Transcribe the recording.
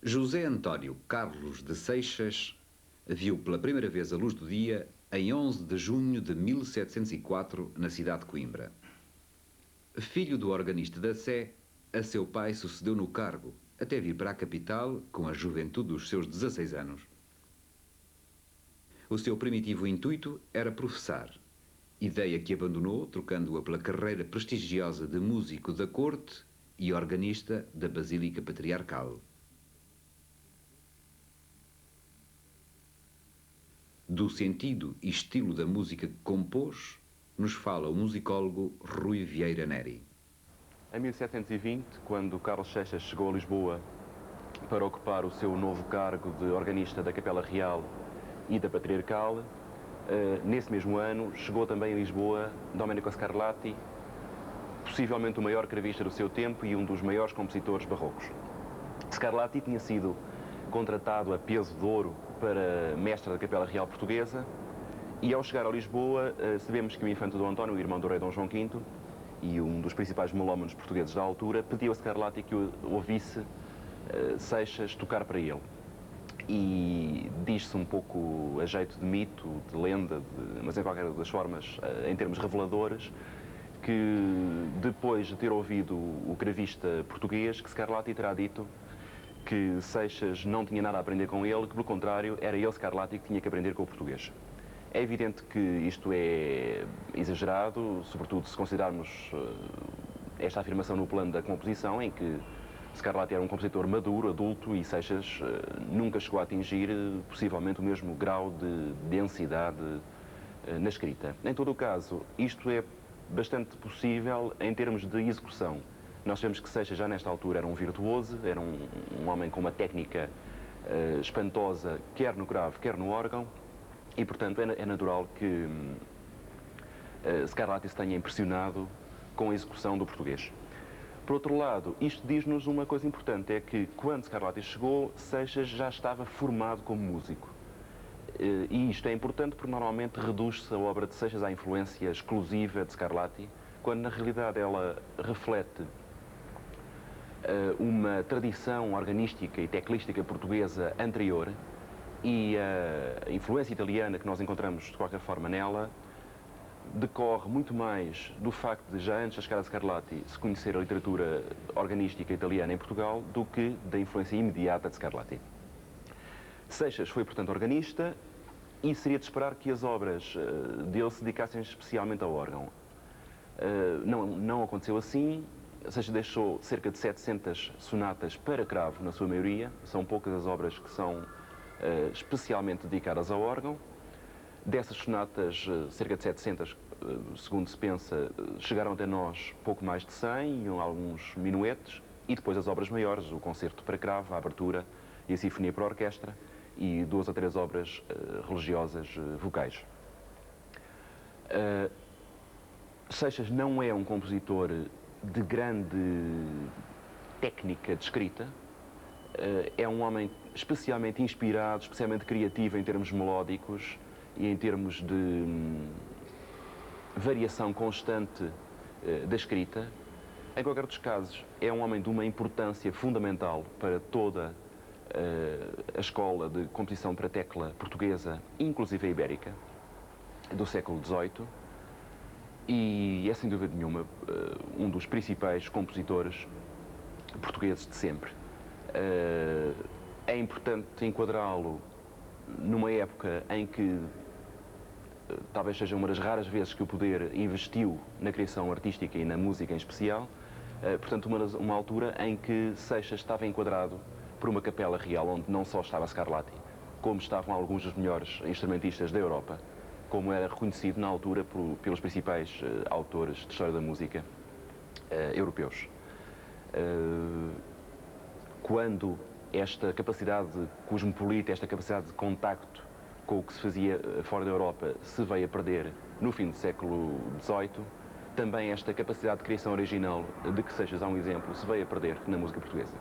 José António Carlos de Seixas viu pela primeira vez a luz do dia em 11 de junho de 1704, na cidade de Coimbra. Filho do organista da Sé, a seu pai sucedeu no cargo, até vir para a capital com a juventude dos seus 16 anos. O seu primitivo intuito era professar, ideia que abandonou, trocando-a pela carreira prestigiosa de músico da corte e organista da Basílica Patriarcal. Do sentido e estilo da música que compôs, nos fala o musicólogo Rui Vieira Neri. Em 1720, quando Carlos Seixas chegou a Lisboa para ocupar o seu novo cargo de organista da Capela Real e da Patriarcal, nesse mesmo ano chegou também a Lisboa Domenico Scarlatti, possivelmente o maior cravista do seu tempo e um dos maiores compositores barrocos. Scarlatti tinha sido contratado a peso de ouro para mestre da Capela Real Portuguesa e, ao chegar a Lisboa, sabemos que o infante Dom António, o irmão do rei Dom João V e um dos principais melómanos portugueses da altura, pediu a Scarlatti que ouvisse Seixas tocar para ele. E diz-se um pouco a jeito de mito, de lenda, mas em qualquer das formas, em termos reveladores, que depois de ter ouvido o cravista português, que Scarlatti terá dito que Seixas não tinha nada a aprender com ele, que pelo contrário era ele, Scarlatti, que tinha que aprender com o português. É evidente que isto é exagerado, sobretudo se considerarmos esta afirmação no plano da composição, em que Scarlatti era um compositor maduro, adulto, e Seixas nunca chegou a atingir possivelmente o mesmo grau de densidade na escrita. Em todo o caso, isto é bastante possível em termos de execução. Nós sabemos que Seixas já nesta altura era um virtuoso, era um homem com uma técnica espantosa, quer no grave, quer no órgão, e portanto é natural que Scarlatti se tenha impressionado com a execução do português. Por outro lado, isto diz-nos uma coisa importante, é que quando Scarlatti chegou, Seixas já estava formado como músico. E isto é importante porque normalmente reduz-se a obra de Seixas à influência exclusiva de Scarlatti, quando na realidade ela reflete uma tradição organística e teclística portuguesa anterior, e a influência italiana que nós encontramos de qualquer forma nela decorre muito mais do facto de já antes da chegada de Scarlatti se conhecer a literatura organística italiana em Portugal do que da influência imediata de Scarlatti. Seixas foi, portanto, organista e seria de esperar que as obras dele se dedicassem especialmente ao órgão. Não aconteceu assim. Seixas deixou cerca de 700 sonatas para cravo, na sua maioria. São poucas as obras que são especialmente dedicadas ao órgão. Dessas sonatas, cerca de 700, segundo se pensa, chegaram até nós pouco mais de 100, e alguns minuetes, e depois as obras maiores, o concerto para cravo, a abertura e a sinfonia para orquestra, e 2 ou 3 obras religiosas vocais. Seixas não é um compositor de grande técnica de escrita, é um homem especialmente inspirado, especialmente criativo em termos melódicos e em termos de variação constante da escrita. Em qualquer dos casos, é um homem de uma importância fundamental para toda a escola de composição para tecla portuguesa, inclusive a ibérica, do século XVIII, e é sem dúvida nenhuma um dos principais compositores portugueses de sempre. É importante enquadrá-lo numa época em que talvez seja uma das raras vezes que o poder investiu na criação artística e na música em especial, portanto uma altura em que Seixas estava enquadrado por uma capela real onde não só estava Scarlatti, como estavam alguns dos melhores instrumentistas da Europa, como era reconhecido na altura pelos principais autores de história da música europeus. Quando esta capacidade cosmopolita, esta capacidade de contacto com o que se fazia fora da Europa se veio a perder no fim do século XVIII, também esta capacidade de criação original de que Seixas há um exemplo se veio a perder na música portuguesa.